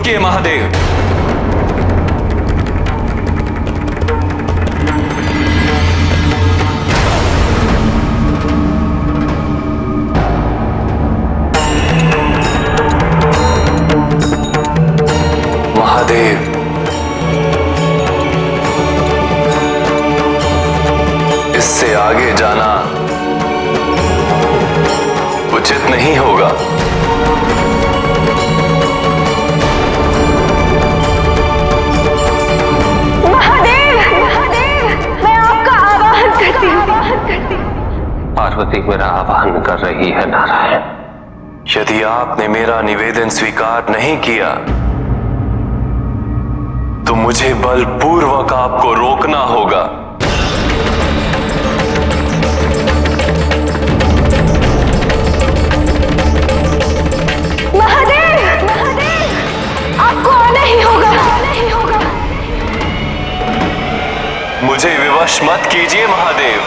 रुकिए महादेव। महादेव, इससे आगे जाना उचित नहीं होगा। महादेव, महादेव, मैं आपका आवाहन करती हूँ। पार्वती मेरा आवाहन कर रही है नारायण। यदि आपने मेरा निवेदन स्वीकार नहीं किया तो मुझे बलपूर्वक आपको रोकना होगा। महादेव, महादेव, आपको आना ही होगा, आना ही होगा। मुझे विवश मत कीजिए महादेव।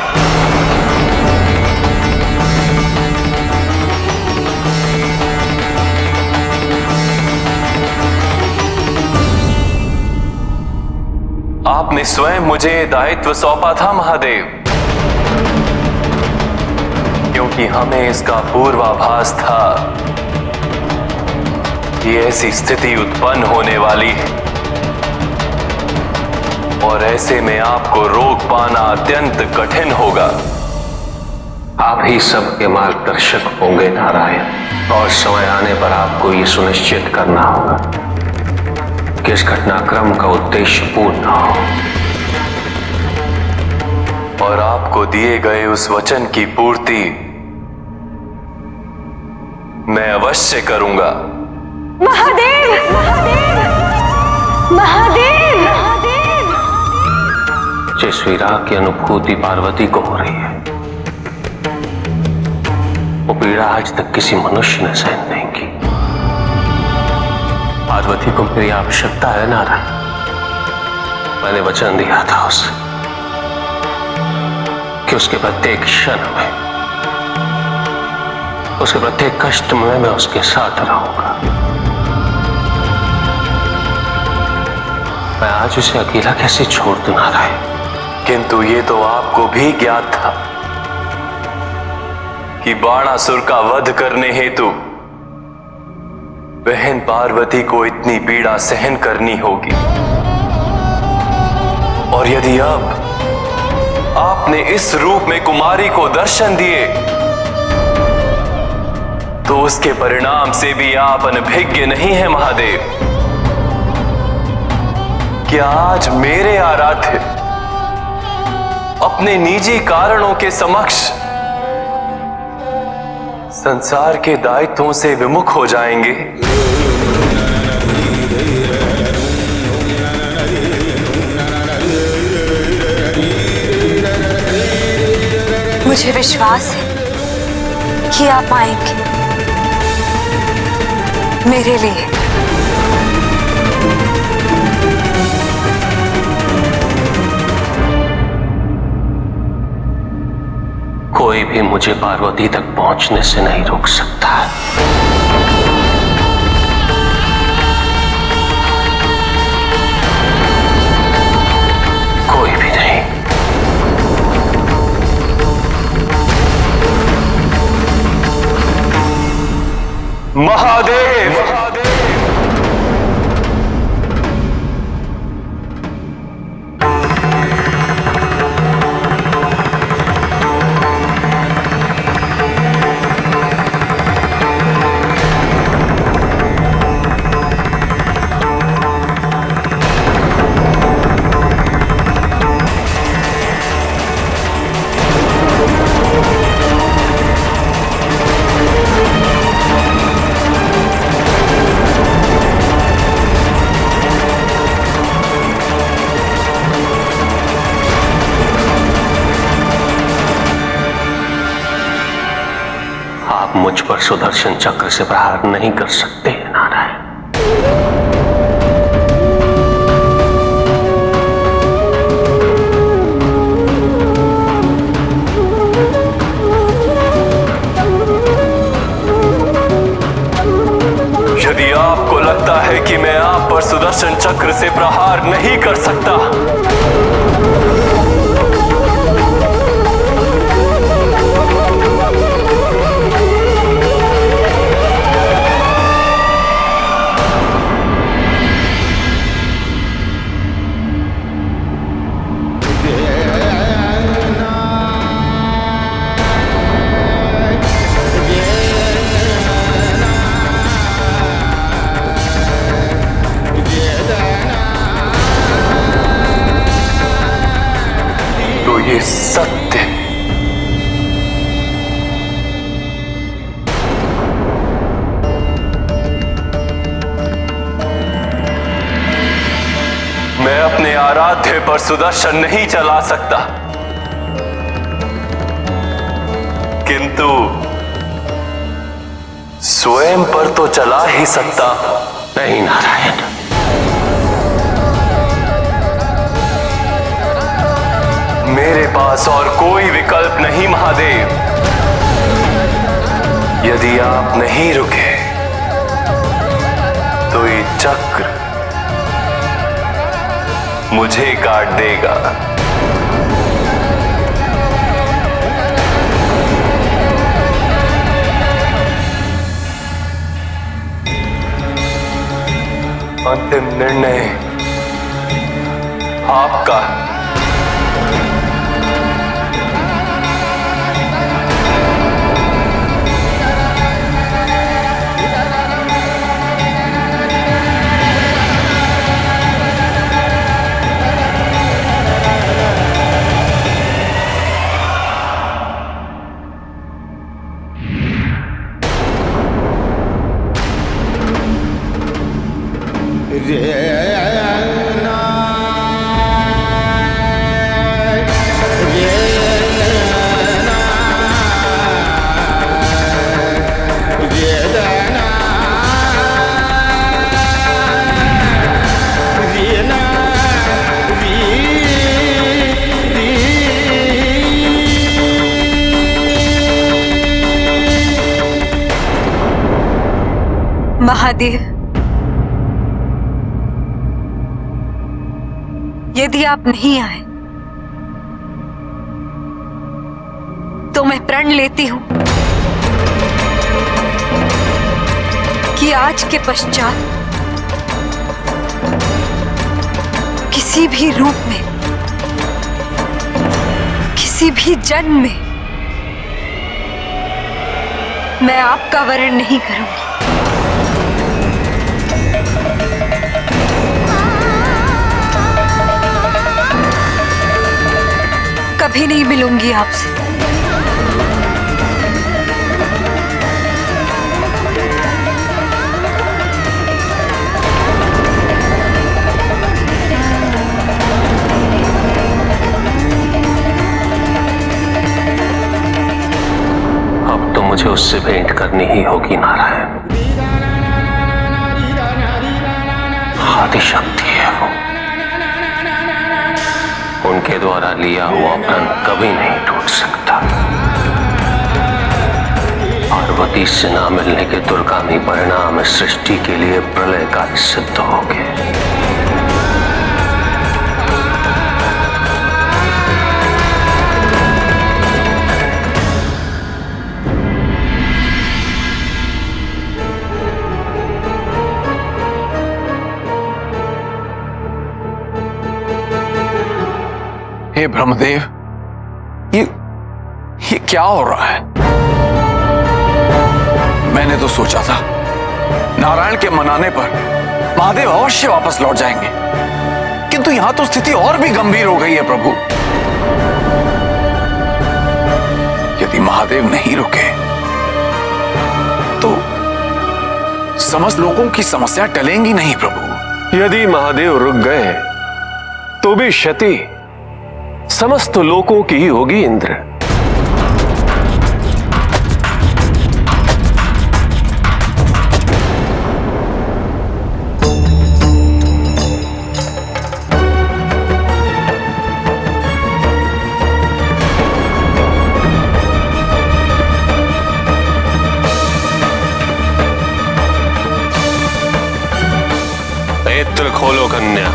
आपने स्वयं मुझे दायित्व सौंपा था महादेव, क्योंकि हमें इसका पूर्वाभास था कि ऐसी स्थिति उत्पन्न होने वाली है और ऐसे में आपको रोक पाना अत्यंत कठिन होगा। आप ही सबके मार्गदर्शक होंगे नारायण, और समय आने पर आपको ये सुनिश्चित करना होगा कि इस घटनाक्रम का उद्देश्य पूर्ण हो। और आपको दिए गए उस वचन की पूर्ति मैं अवश्य करूंगा। महादेव, महादेव, महादेव, महादेव। जिस विराग की अनुभूति पार्वती को हो रही है, वो पीड़ा आज तक किसी मनुष्य ने सहन नहीं की। पार्वती को मेरी आवश्यकता है नारायण। मैंने वचन दिया था उसे कि उसके प्रत्येक क्षण में, उसके प्रत्येक कष्ट में मैं उसके साथ रहूंगा। मैं आज उसे अकेला कैसे छोड़ दूं नारायण? किंतु ये तो आपको भी ज्ञात था कि बाणासुर का वध करने हेतु बहन पार्वती को इतनी पीड़ा सहन करनी होगी। और यदि अब आपने इस रूप में कुमारी को दर्शन दिए तो उसके परिणाम से भी आप अनभिज्ञ नहीं हैं महादेव। क्या आज मेरे आराध्य अपने निजी कारणों के समक्ष संसार के दायित्वों से विमुख हो जाएंगे? मुझे विश्वास है कि आप आएंगे मेरे लिए। कोई भी मुझे पार्वती तक पहुंचने से नहीं रोक सकता। कोई भी नहीं। महादेव, आप मुझ पर सुदर्शन चक्र से प्रहार नहीं कर सकते नारायण। यदि आपको लगता है कि मैं सुदर्शन चक्र से प्रहार नहीं कर सकता। तो ये सत्य मैं अपने आराध्य पर सुदर्शन नहीं चला सकता, किंतु स्वयं पर तो चला ही सकता। नहीं नारायण, मेरे पास और कोई विकल्प नहीं महादेव। यदि आप नहीं रुके तो ये चक्र मुझे काट देगा। अंतिम निर्णय आपका। महादेव, यदि आप नहीं आए तो मैं प्रण लेती हूं कि आज के पश्चात किसी भी रूप में, किसी भी जन्म में मैं आपका वरण नहीं करूंगी। कभी नहीं मिलूंगी आपसे। अब तो मुझे उससे भेंट करनी ही होगी नारायण। आदिशक्ति है वो, उनके द्वारा लिया हुआ प्रण कभी नहीं टूट सकता। पार्वती से ना मिलने के दुर्गामी परिणाम इस सृष्टि के लिए प्रलय का सिद्ध हो गए। हे ब्रह्मदेव, ये क्या हो रहा है? मैंने तो सोचा था नारायण के मनाने पर महादेव अवश्य वापस लौट जाएंगे, किंतु यहां तो स्थिति और भी गंभीर हो गई है प्रभु। यदि महादेव नहीं रुके तो समस्त लोगों की समस्या टलेंगी नहीं प्रभु। यदि महादेव रुक गए तो भी क्षति समस्त लोकों की ही होगी इंद्र। खोलो कन्या।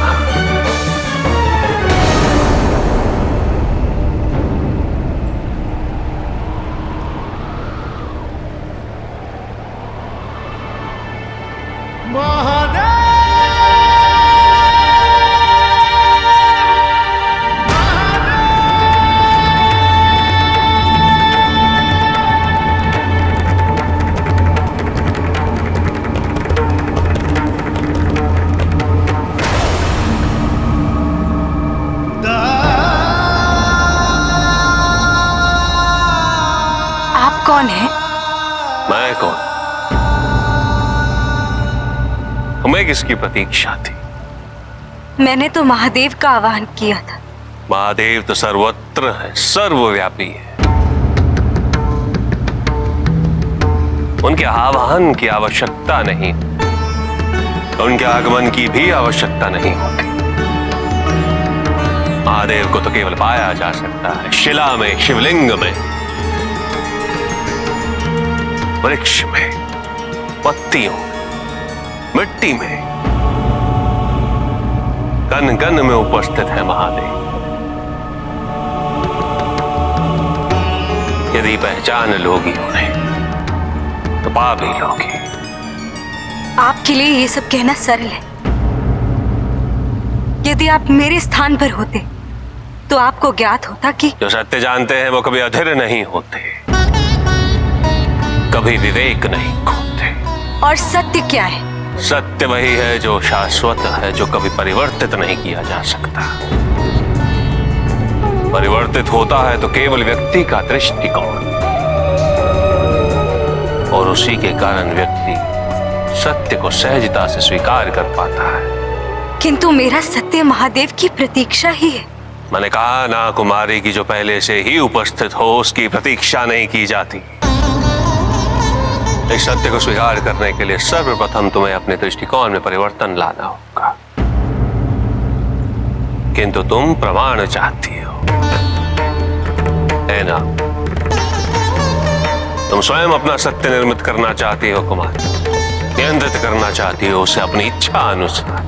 कौन है? मैं कौन? हमें किसकी प्रतीक्षा थी? मैंने तो महादेव का आह्वान किया था। महादेव तो सर्वत्र है, सर्वव्यापी है। उनके आह्वान की आवश्यकता नहीं, उनके आगमन की भी आवश्यकता नहीं होती। महादेव को तो केवल पाया जा सकता है शिला में, शिवलिंग में, वृक्ष में, पत्तियों, मिट्टी में, कण कण में उपस्थित है महादेव। यदि पहचान लोगी उन्हें तो पा भी लोगी। आपके लिए ये सब कहना सरल है। यदि आप मेरे स्थान पर होते तो आपको ज्ञात होता कि जो सत्य जानते हैं वो कभी अधीर नहीं होते, कभी विवेक नहीं खोते। और सत्य क्या है? सत्य वही है जो शाश्वत है, जो कभी परिवर्तित नहीं किया जा सकता। परिवर्तित होता है तो केवल व्यक्ति का दृष्टिकोण, और उसी के कारण व्यक्ति सत्य को सहजता से स्वीकार कर पाता है। किंतु मेरा सत्य महादेव की प्रतीक्षा ही है। मैंने कहा ना, कुमारी की जो पहले से ही उपस्थित हो उसकी प्रतीक्षा नहीं की जाती। इस सत्य को स्वीकार करने के लिए सर्वप्रथम तुम्हें अपने दृष्टिकोण में परिवर्तन लाना होगा। किंतु तुम प्रमाण चाहती हो, है ना? तुम स्वयं अपना सत्य निर्मित करना चाहती हो कुमार, नियंत्रित करना चाहती हो उसे अपनी इच्छा अनुसार।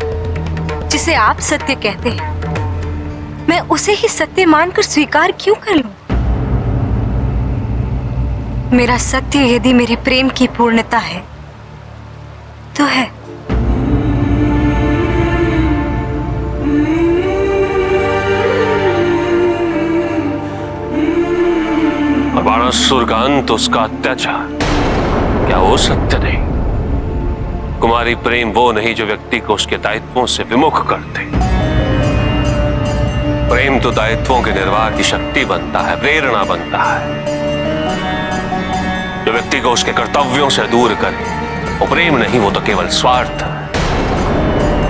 जिसे आप सत्य कहते हैं मैं उसे ही सत्य मानकर स्वीकार क्यों कर लूं? मेरा सत्य यदि मेरे प्रेम की पूर्णता है तो है। और बाणासुर का अंत, उसका अत्याचार, क्या वो सत्य नहीं? कुमारी, प्रेम वो नहीं जो व्यक्ति को उसके दायित्वों से विमुख करते। प्रेम तो दायित्वों के निर्वाह की शक्ति बनता है, प्रेरणा बनता है। जो व्यक्ति को उसके कर्तव्यों से दूर करे वो प्रेम नहीं, वो तो केवल स्वार्थ है।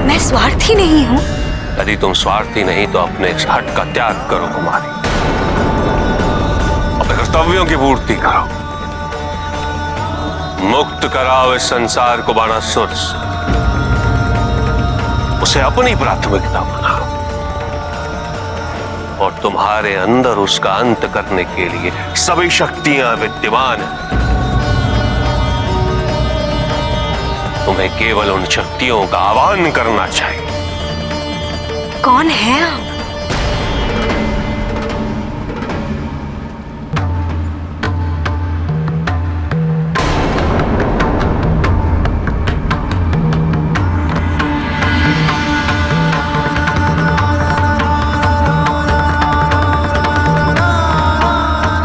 मैं स्वार्थी नहीं हूं। यदि तुम स्वार्थी नहीं तो अपने इस हट का त्याग करो कुमारी, अपने कर्तव्यों की पूर्ति करो, मुक्त कराओ इस संसार को बाणासुर से, उसे अपनी प्राथमिकता बनाओ, और तुम्हारे अंदर उसका अंत करने के लिए सभी शक्तियां विद्यमान हैं। तुम्हें केवल उन शक्तियों का आह्वान करना चाहिए। कौन है आप?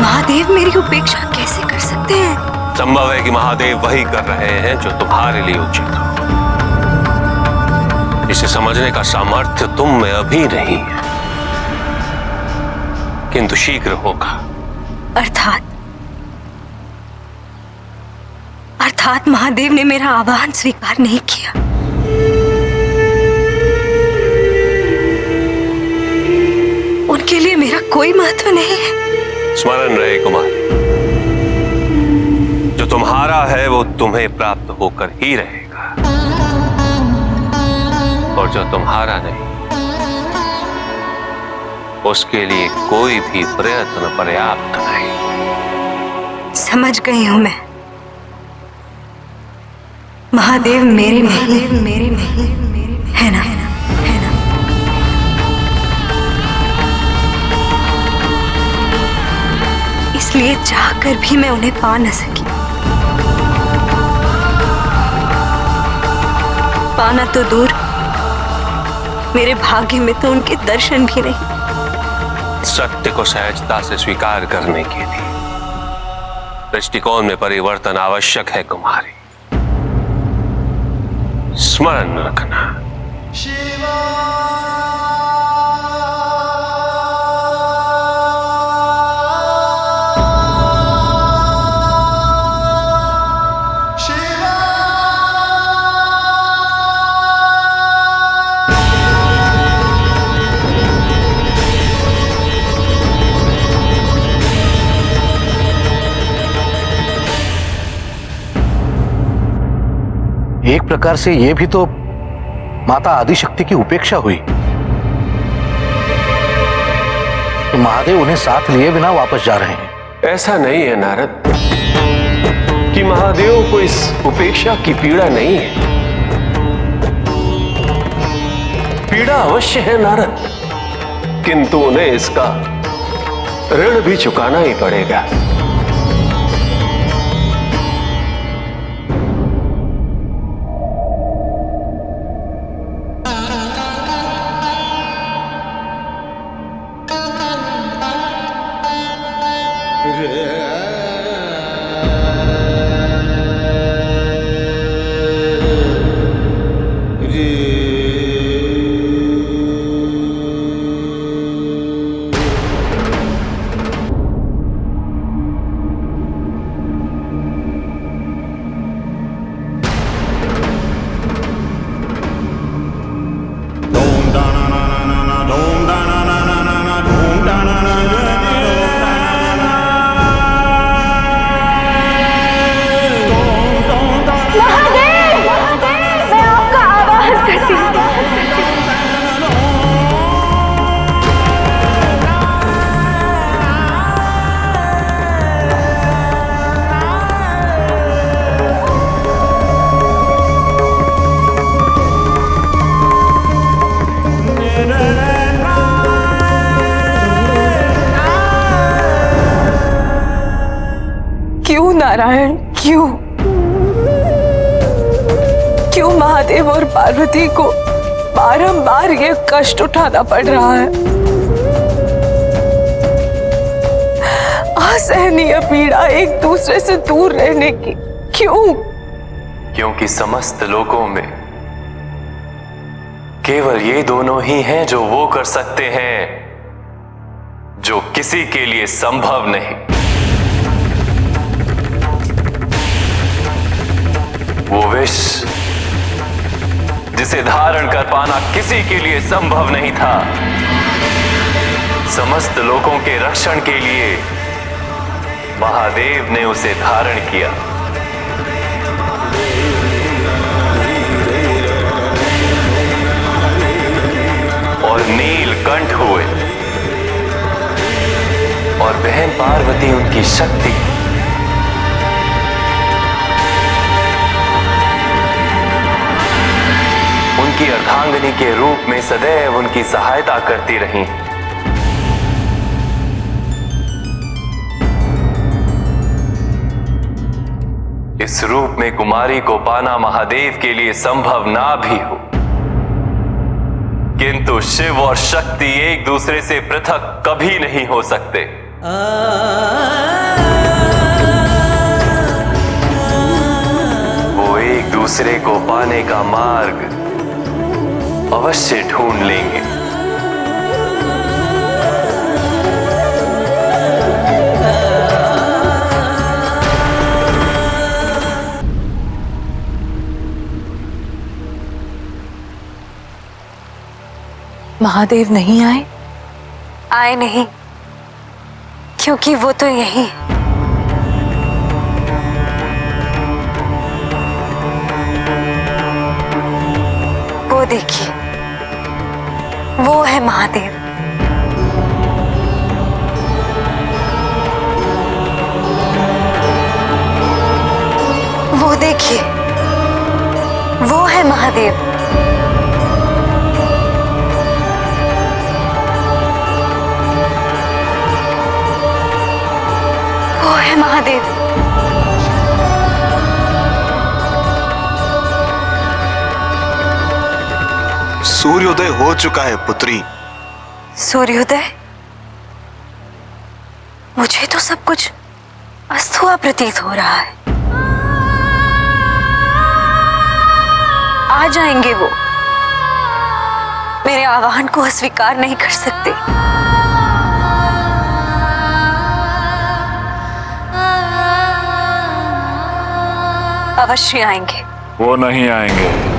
महादेव मेरी उपेक्षा कैसे कर सकते हैं? संभव है कि महादेव वही कर रहे हैं जो तुम्हारे लिए उचित हो। इसे समझने का सामर्थ्य तुम में अभी नहीं है, किंतु शीघ्र होगा। अर्थात महादेव ने मेरा आह्वान स्वीकार नहीं किया। उनके लिए मेरा कोई महत्व नहीं है। स्मरण रहे कुमार, जो तुम्हारा है वो तुम्हें प्राप्त होकर ही रहेगा, और जो तुम्हारा नहीं उसके लिए कोई भी प्रयत्न पर्याप्त नहीं। समझ गई हूं मैं। महादेव मेरे नहीं है ना? इसलिए चाहकर भी मैं उन्हें पा न सकी। पाना तो दूर, मेरे भाग्य में तो उनके दर्शन भी नहीं। सत्य को सहजता से स्वीकार करने के लिए दृष्टिकोण में परिवर्तन आवश्यक है कुमारी। स्मरण रखना। एक प्रकार से यह भी तो माता आदिशक्ति की उपेक्षा हुई कि महादेव उन्हें साथ लिए बिना वापस जा रहे हैं। ऐसा नहीं है नारद कि महादेव को इस उपेक्षा की पीड़ा नहीं है। पीड़ा अवश्य है नारद, किंतु उन्हें इसका ऋण भी चुकाना ही पड़ेगा। नारायण, क्यों महादेव और पार्वती को बारंबार ये कष्ट उठाना पड़ रहा है? असहनीय पीड़ा एक दूसरे से दूर रहने की क्यों? क्योंकि समस्त लोकों में केवल ये दोनों ही हैं जो वो कर सकते हैं जो किसी के लिए संभव नहीं। वो विष जिसे धारण कर पाना किसी के लिए संभव नहीं था, समस्त लोगों के रक्षण के लिए महादेव ने उसे धारण किया। और नीलकंठ हुए और बहन पार्वती उनकी शक्ति, उनकी अर्धांगिनी के रूप में सदैव उनकी सहायता करती रही। इस रूप में कुमारी को पाना महादेव के लिए संभव ना भी हो, किंतु शिव और शक्ति एक दूसरे से पृथक कभी नहीं हो सकते। वो एक दूसरे को पाने का मार्ग अवश्य ढूंढ लेंगे। महादेव नहीं आए? आए नहीं, क्योंकि वो तो यही है। वो देखिए, वो है महादेव। वो देखिए, वो है महादेव। महादेव। सूर्योदय हो चुका है पुत्री। सूर्योदय? मुझे तो सब कुछ अस्त हुआ प्रतीत हो रहा है। आ जाएंगे वो, मेरे आह्वान को अस्वीकार नहीं कर सकते। अवश्य आएंगे। वो नहीं आएंगे।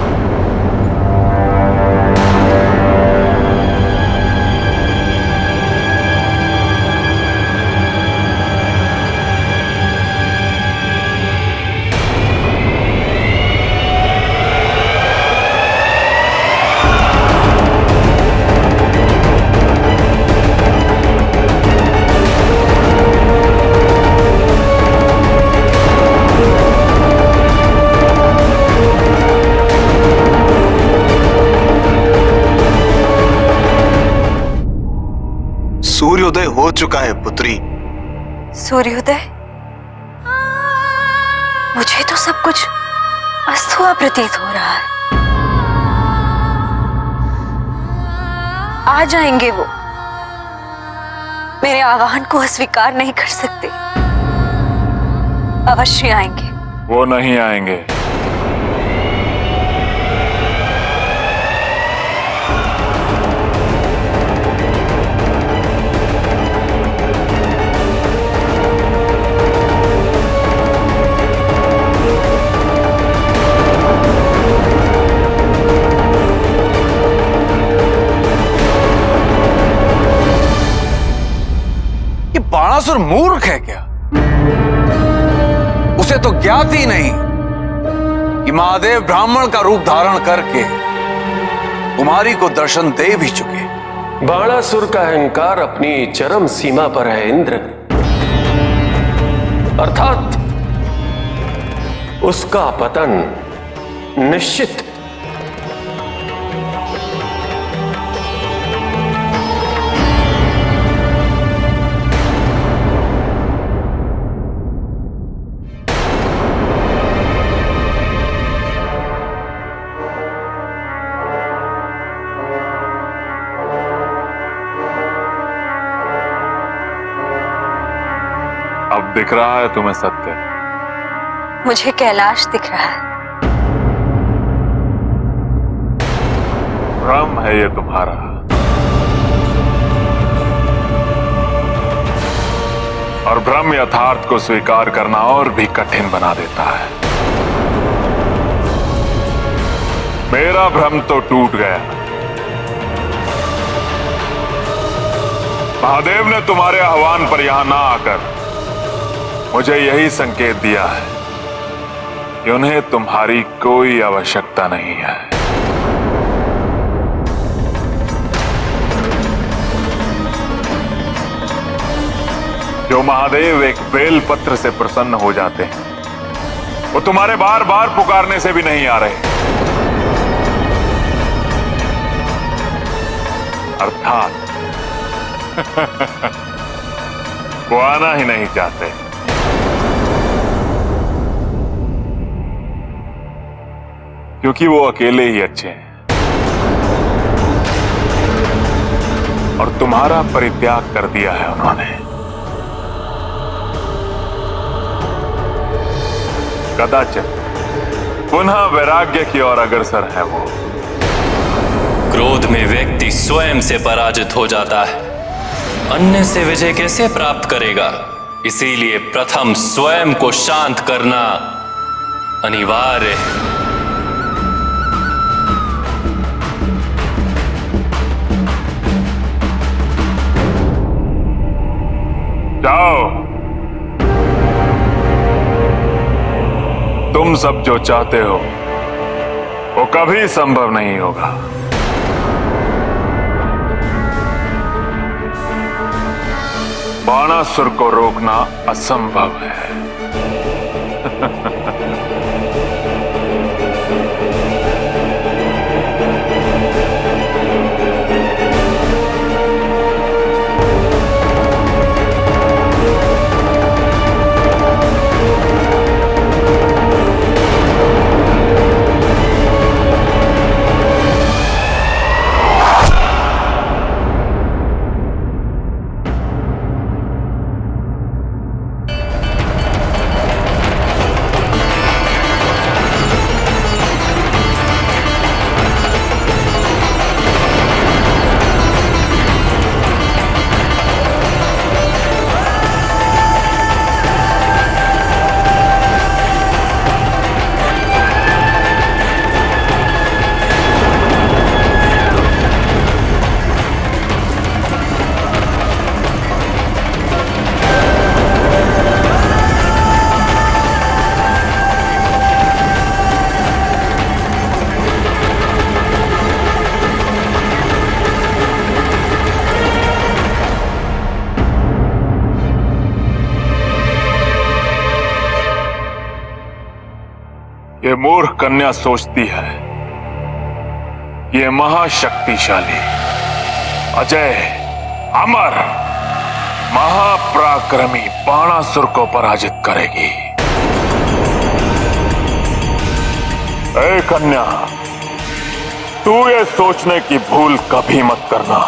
सूर्योदय हो चुका है पुत्री। सूर्योदय? मुझे तो सब कुछ अस्त हुआ प्रतीत हो रहा है। आ जाएंगे वो, मेरे आह्वान को अस्वीकार नहीं कर सकते। अवश्य आएंगे। वो नहीं आएंगे। बाणासुर मूर्ख है क्या? उसे तो ज्ञात ही नहीं कि महादेव ब्राह्मण का रूप धारण करके कुमारी को दर्शन दे भी चुके। बाणासुर का अहंकार अपनी चरम सीमा पर है इंद्र, अर्थात उसका पतन निश्चित। अब दिख रहा है तुम्हें सत्य? मुझे कैलाश दिख रहा है। भ्रम है ये तुम्हारा। और भ्रम यथार्थ को स्वीकार करना और भी कठिन बना देता है। मेरा भ्रम तो टूट गया। महादेव ने तुम्हारे आह्वान पर यहां ना आकर मुझे यही संकेत दिया है कि उन्हें तुम्हारी कोई आवश्यकता नहीं है। जो महादेव एक बेल पत्र से प्रसन्न हो जाते हैं, वो तुम्हारे बार बार पुकारने से भी नहीं आ रहे। अर्थात वो आना ही नहीं चाहते। क्योंकि वो अकेले ही अच्छे हैं और तुम्हारा परित्याग कर दिया है उन्होंने। कदाचित पुनः वैराग्य की ओर अग्रसर है वो। क्रोध में व्यक्ति स्वयं से पराजित हो जाता है, अन्य से विजय कैसे प्राप्त करेगा? इसीलिए प्रथम स्वयं को शांत करना अनिवार्य है। जाओ, तुम सब जो चाहते हो वो कभी संभव नहीं होगा। बाणासुर को रोकना असंभव है। ये मूर्ख कन्या सोचती है ये महाशक्तिशाली, अजय, अमर, महापराक्रमी बाणासुर को पराजित करेगी। ए कन्या, तू ये सोचने की भूल कभी मत करना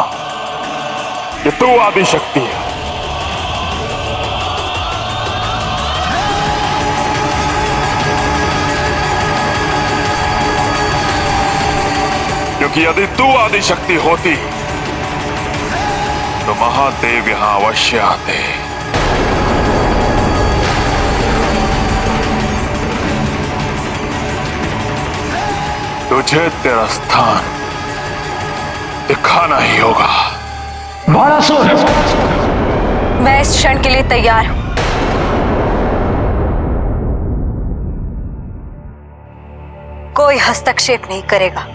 कि तू आदिशक्ति है। क्योंकि यदि तू आदिशक्ति होती तो महादेव यहां अवश्य आते। तुझे तेरा स्थान दिखाना ही होगा। बाणासुर! मैं इस क्षण के लिए तैयार हूं। कोई हस्तक्षेप नहीं करेगा।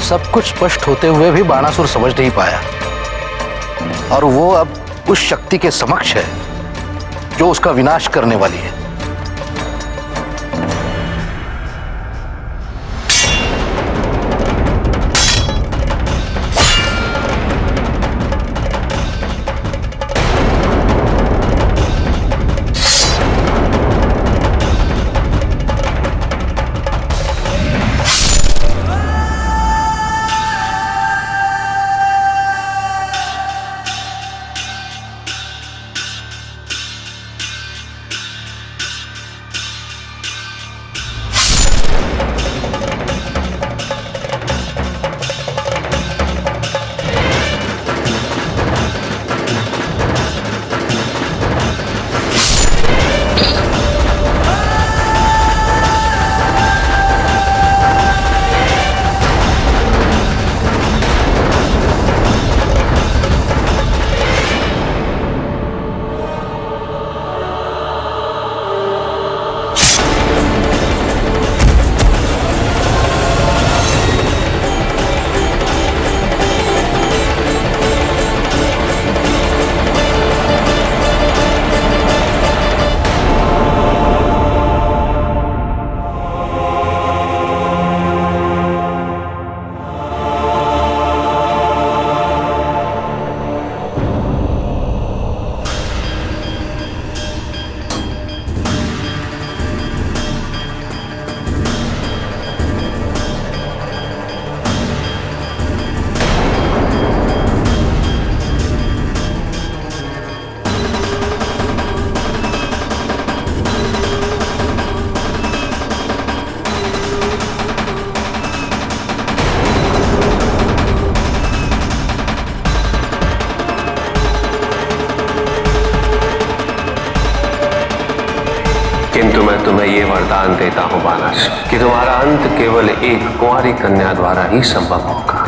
सब कुछ स्पष्ट होते हुए भी बाणासुर समझ नहीं पाया, और वो अब उस शक्ति के समक्ष है जो उसका विनाश करने वाली है। किंतु मैं तुम्हें ये वरदान देता हूं बाणासुर कि तुम्हारा अंत केवल एक कुंवारी कन्या द्वारा ही संभव होगा।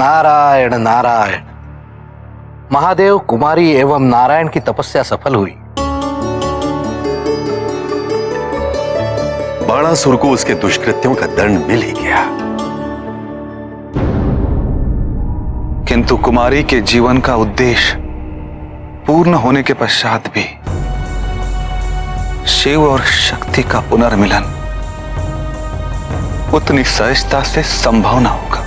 नारायण नारायण। महादेव, कुमारी एवं नारायण की तपस्या सफल हुई। बाणासुर को उसके दुष्कृत्यों का दंड मिल ही गया, किंतु कुमारी के जीवन का उद्देश्य पूर्ण होने के पश्चात भी शिव और शक्ति का पुनर्मिलन उतनी सहजता से संभव न होगा।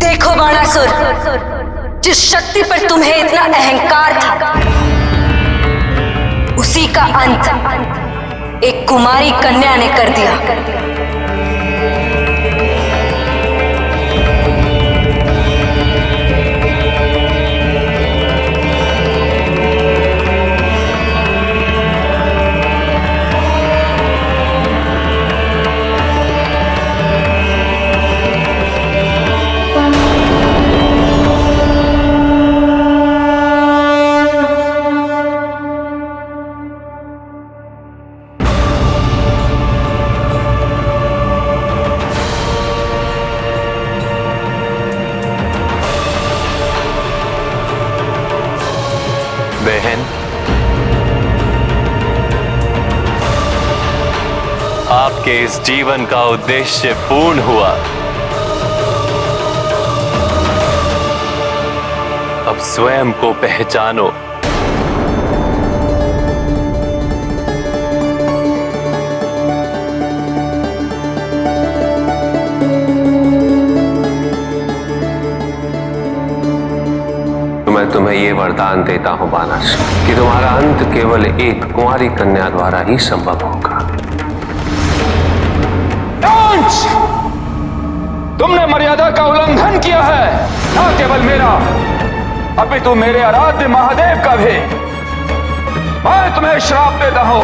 देखो बाणासुर, जिस शक्ति पर तुम्हें इतना अहंकार था, उसी का अंत एक कुमारी कन्या ने कर दिया। बहन, आपके इस जीवन का उद्देश्य पूर्ण हुआ। अब स्वयं को पहचानो। मैं तुम्हें ये वरदान देता हूं बाणासुर कि तुम्हारा अंत केवल एक कुंवारी कन्या द्वारा ही संभव होगा। तुमने मर्यादा का उल्लंघन किया है, न केवल मेरा अपितु मेरे आराध्य महादेव का भी। मैं तुम्हें श्राप देता हूं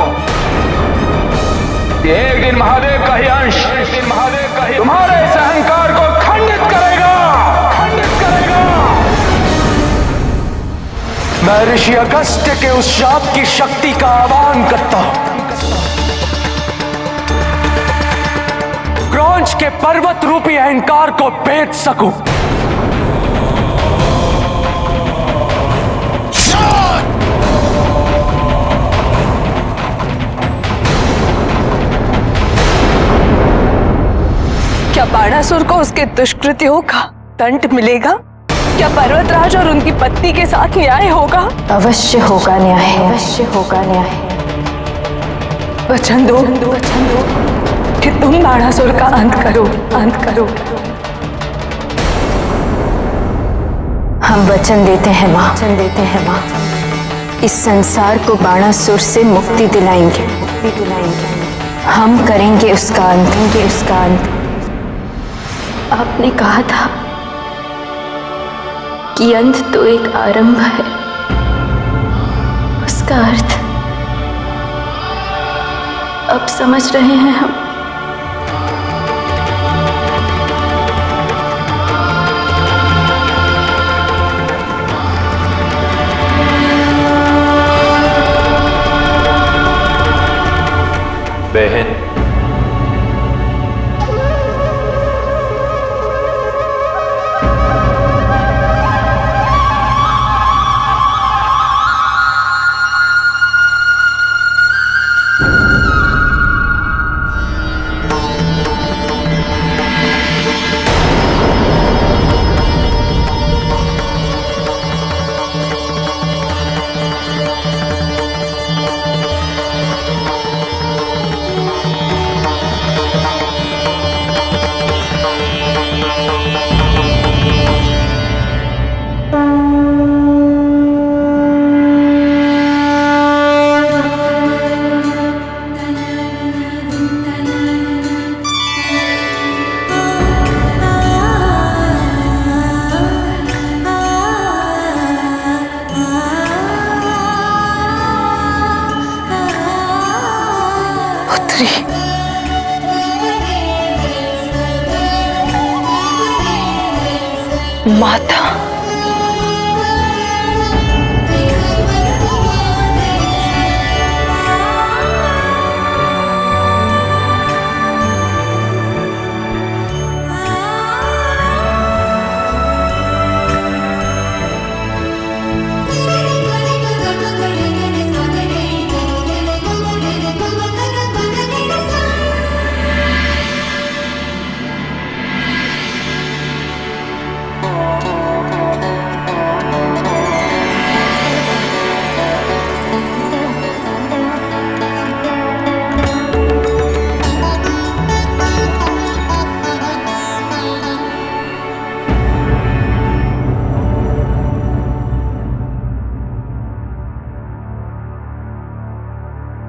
कि एक दिन महादेव का ही अंश, एक दिन महादेव का ही तुम्हारे इस अहंकार को खंडित करेगा, खंडित करेगा। मैं ऋषि अगस्त्य के उस शाप की शक्ति का आह्वान करता हूं। क्रौंच के पर्वत रूपी अहंकार को भेद सकूं। क्या बाणासुर को उसके दुष्कृत्यों का दंड मिलेगा? क्या पर्वतराज और उनकी पत्नी के साथ न्याय होगा? अवश्य होगा न्याय, अवश्य होगा न्याय। वचन दो कि तुम बाणासुर का अंत करो, अंत करो। हम वचन देते हैं माँ, वचन देते हैं माँ। इस संसार को बाणासुर से मुक्ति दिलाएंगे, मुक्ति दिलाएंगे। हम करेंगे उसका अंत, करेंगे उसका अंत। आपने कहा था कि अंत तो एक आरंभ है, उसका अर्थ अब समझ रहे हैं हम। बहन, माता,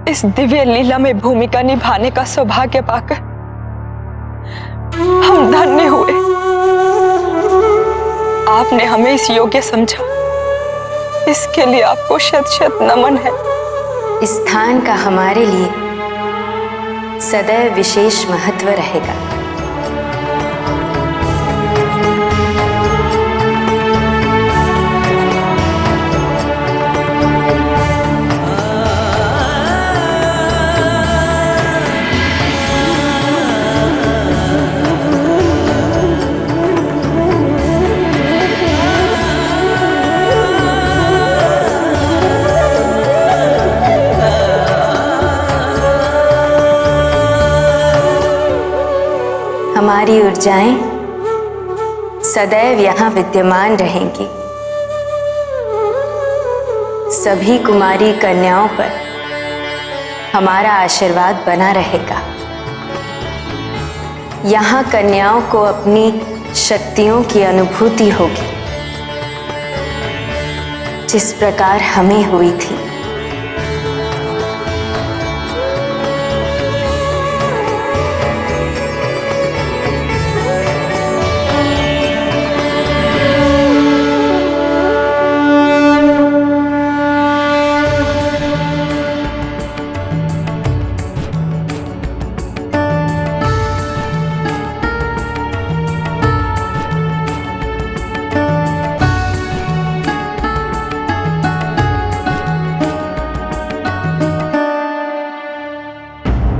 इस दिव्य लीला में भूमिका निभाने का सौभाग्य पाकर हम धन्य हुए। आपने हमें इस योग्य समझा, इसके लिए आपको शत शत नमन है। इस स्थान का हमारे लिए सदैव विशेष महत्व रहेगा। हमारी ऊर्जाएं सदैव यहाँ विद्यमान रहेंगी। सभी कुमारी कन्याओं पर हमारा आशीर्वाद बना रहेगा। यहाँ कन्याओं को अपनी शक्तियों की अनुभूति होगी, जिस प्रकार हमें हुई थी।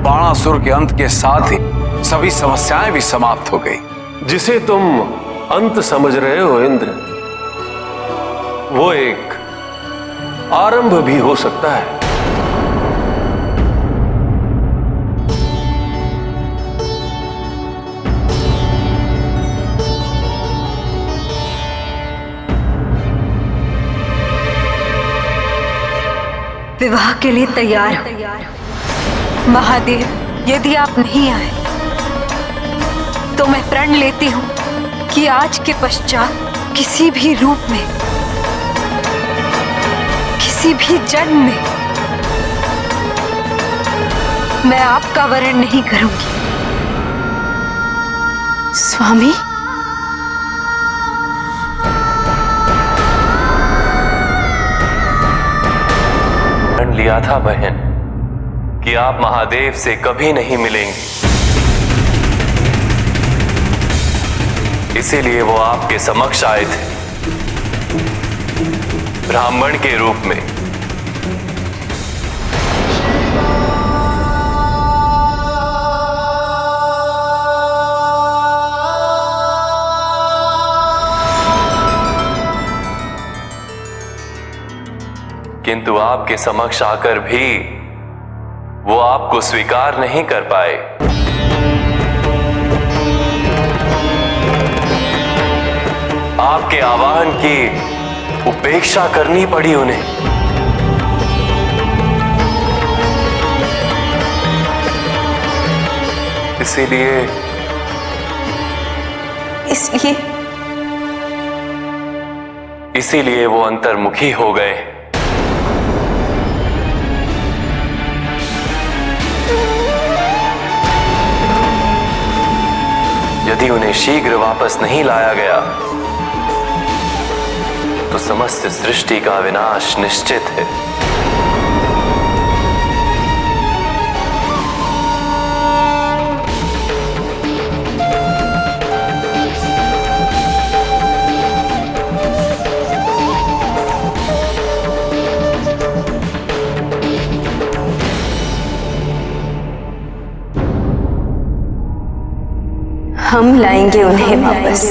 बाणासुर के अंत के साथ ही सभी समस्याएं भी समाप्त हो गई। जिसे तुम अंत समझ रहे हो इंद्र, वो एक आरंभ भी हो सकता है। विवाह के लिए तैयार हो महादेव। यदि आप नहीं आए तो मैं प्रण लेती हूं कि आज के पश्चात किसी भी रूप में, किसी भी जन्म में मैं आपका वरण नहीं करूंगी। स्वामी, प्रण लिया था बहन कि आप महादेव से कभी नहीं मिलेंगे, इसीलिए वो आपके समक्ष आए थे ब्राह्मण के रूप में। किंतु आपके समक्ष आकर भी वो आपको स्वीकार नहीं कर पाए। आपके आह्वान की उपेक्षा करनी पड़ी उन्हें। इसीलिए इसीलिए वो अंतर्मुखी हो गए। यदि उन्हें शीघ्र वापस नहीं लाया गया तो समस्त सृष्टि का विनाश निश्चित है। हम लाएंगे उन्हें वापस।